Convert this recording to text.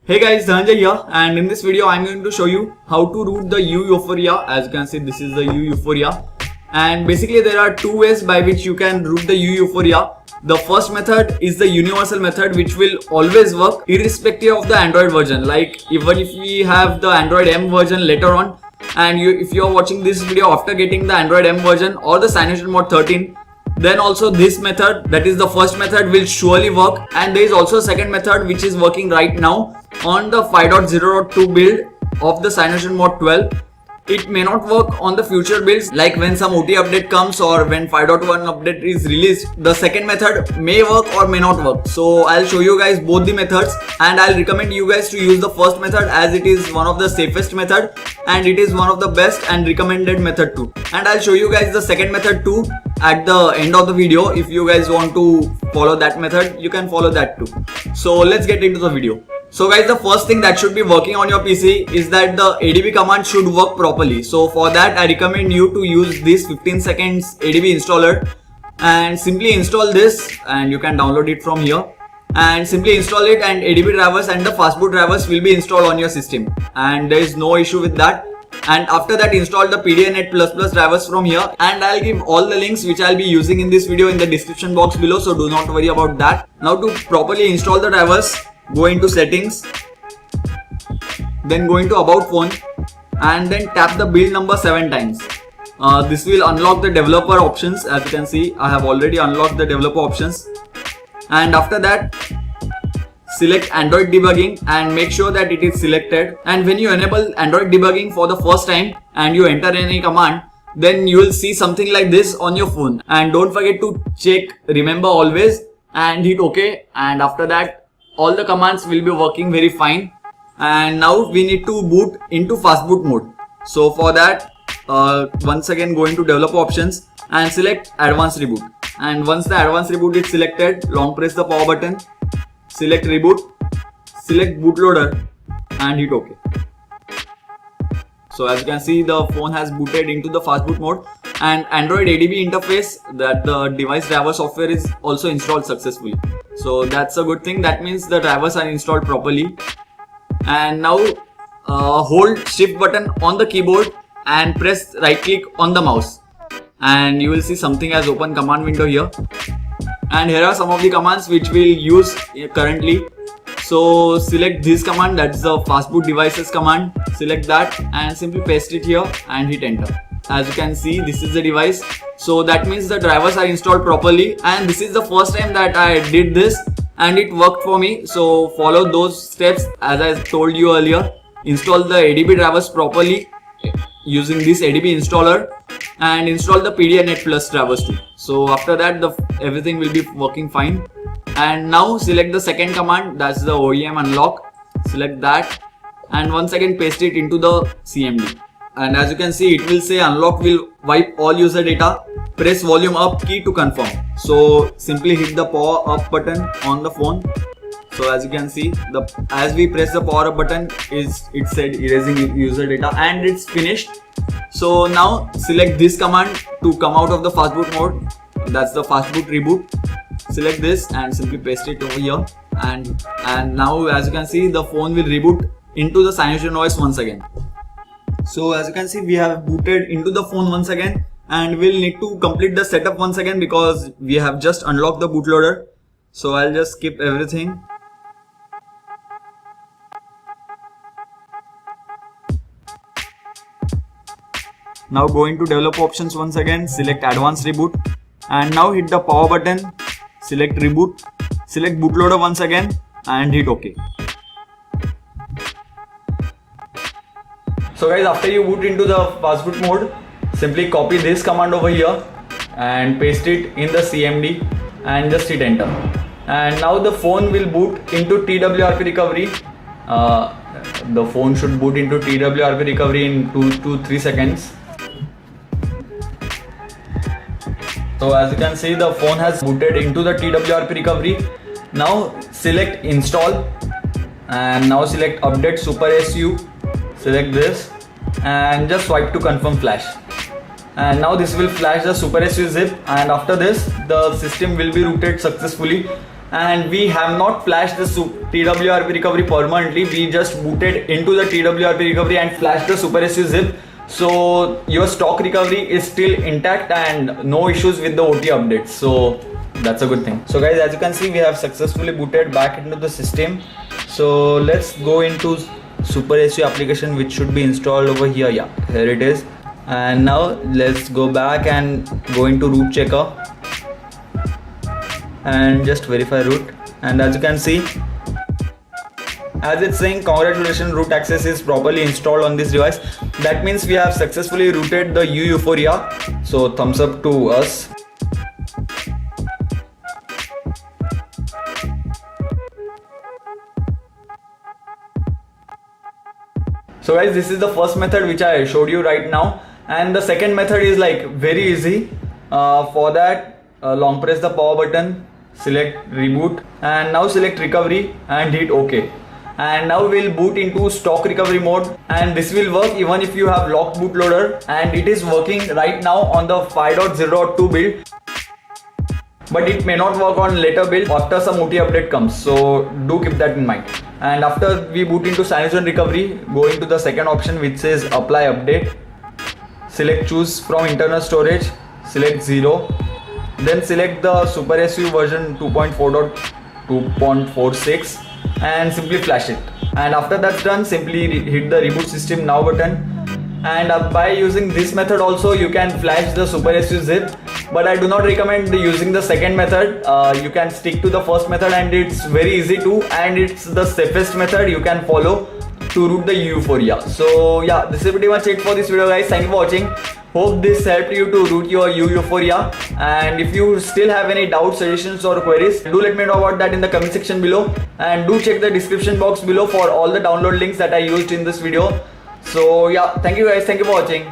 Hey guys, Dhananjay here, and in this video I'm going to show you how to root the U Euphoria. As you can see, this is the U Euphoria, and basically there are two ways by which you can root the U Euphoria. The first method is the universal method, which will always work irrespective of the Android version. Like even if we have the Android M version later on, and if you are watching this video after getting the Android M version or the Cyanogen Mod 13, then also this method, that is the first method, will surely work. And there is also a second method which is working right now on the 5.0.2 build of the Cyanogen Mod 12. It may not work on the future builds, like when some OT update comes or when 5.1 update is released. The second method may work or may not work. So I'll show you guys both the methods, and I'll recommend you guys to use the first method as it is one of the safest method and it is one of the best and recommended method too. And I'll show you guys the second method too at the end of the video. If you guys want to follow that method, you can follow that too. So let's get into the video. So guys, the first thing that should be working on your PC is that the ADB command should work properly. So for that I recommend you to use this 15 seconds ADB installer, and simply install this, and you can download it from here, and simply install it, and ADB drivers and the fastboot drivers will be installed on your system, and there is no issue with that. And after that, install the PDNet++ drivers from here, and I'll give all the links which I'll be using in this video in the description box below, so do not worry about that. Now to properly install the drivers, go into settings, then go into about phone, and then tap the build number 7 times. This will unlock the developer options. As you can see, I have already unlocked the developer options. And after that, select Android debugging and make sure that it is selected. And when you enable Android debugging for the first time and you enter any command, then you will see something like this on your phone. And don't forget to check remember always and hit OK. And after that, all the commands will be working very fine. And now we need to boot into fastboot mode. So for that, once again go into developer options and select advanced reboot. And once the advanced reboot is selected, long press the power button, select reboot, select bootloader and hit OK. So as you can see, the phone has booted into the fastboot mode, and Android ADB interface, that the device driver software, is also installed successfully. So that's a good thing. That means the drivers are installed properly. And now hold shift button on the keyboard and press right click on the mouse, and you will see something as open command window here. And here are some of the commands which we'll use currently. So select this command, that's the fastboot devices command. Select that and simply paste it here and hit enter. As you can see, this is the device. So that means the drivers are installed properly, and this is the first time that I did this and it worked for me. So follow those steps as I told you earlier. Install the ADB drivers properly using this ADB installer, and install the PDNet+ drivers too. So after that, everything will be working fine. And now select the second command, that's the OEM unlock. Select that and once again paste it into the CMD. And as you can see, it will say unlock will wipe all user data. Press volume up key to confirm. So simply hit the power up button on the phone. So as you can see, as we press the power up button, it said erasing user data, and it's finished. So now select this command to come out of the fastboot mode. That's the fastboot reboot. Select this and simply paste it over here. And now as you can see, the phone will reboot into the CyanogenOS once again. So as you can see, we have booted into the phone once again, and we'll need to complete the setup once again because we have just unlocked the bootloader. So I'll just skip everything. Now go into developer options once again, select advanced reboot, and now hit the power button, select reboot, select bootloader once again and hit OK. So guys, after you boot into the fastboot mode, simply copy this command over here and paste it in the CMD and just hit enter. And now the phone will boot into TWRP recovery. The phone should boot into TWRP recovery in 2 to 3 seconds. So as you can see, the phone has booted into the TWRP recovery. Now select install, and now select update super SU. Select this and just swipe to confirm flash. And now this will flash the super SU zip, and after this the system will be rooted successfully. and we have not flashed the TWRP recovery permanently. We just booted into the TWRP recovery and flashed the Super SU zip. So your stock recovery is still intact and no issues with the OT updates. So that's a good thing. So guys, as you can see, we have successfully booted back into the system. So let's go into Super SU application, which should be installed over here. Yeah, here it is. And now let's go back and go into root checker and just verify root. And as you can see, as it's saying, congratulations, root access is properly installed on this device. That means we have successfully rooted the Euphoria. So thumbs up to us. So guys, this is the first method which I showed you right now, and the second method is like very easy. For that, long press the power button, select reboot, and now select recovery and hit OK. And now we'll boot into stock recovery mode, and this will work even if you have locked bootloader, and it is working right now on the 5.0.2 build. But it may not work on later build after some OT update comes, so do keep that in mind. And after we boot into Cyanogen recovery, go into the second option which says apply update. Select choose from internal storage, select 0, then select the Super SU version 2.4.2.46 and simply flash it. And after that's done, simply hit the reboot system now button. And by using this method also, you can flash the Super SU zip, but I do not recommend using the second method. You can stick to the first method, and it's very easy to, and it's the safest method you can follow to root the Euphoria. So yeah, this is pretty much it for this video guys. Thank you for watching. Hope this helped you to root your Euphoria, and if you still have any doubts, suggestions or queries, do let me know about that in the comment section below, and do check the description box below for all the download links that I used in this video. So yeah, thank you guys, thank you for watching.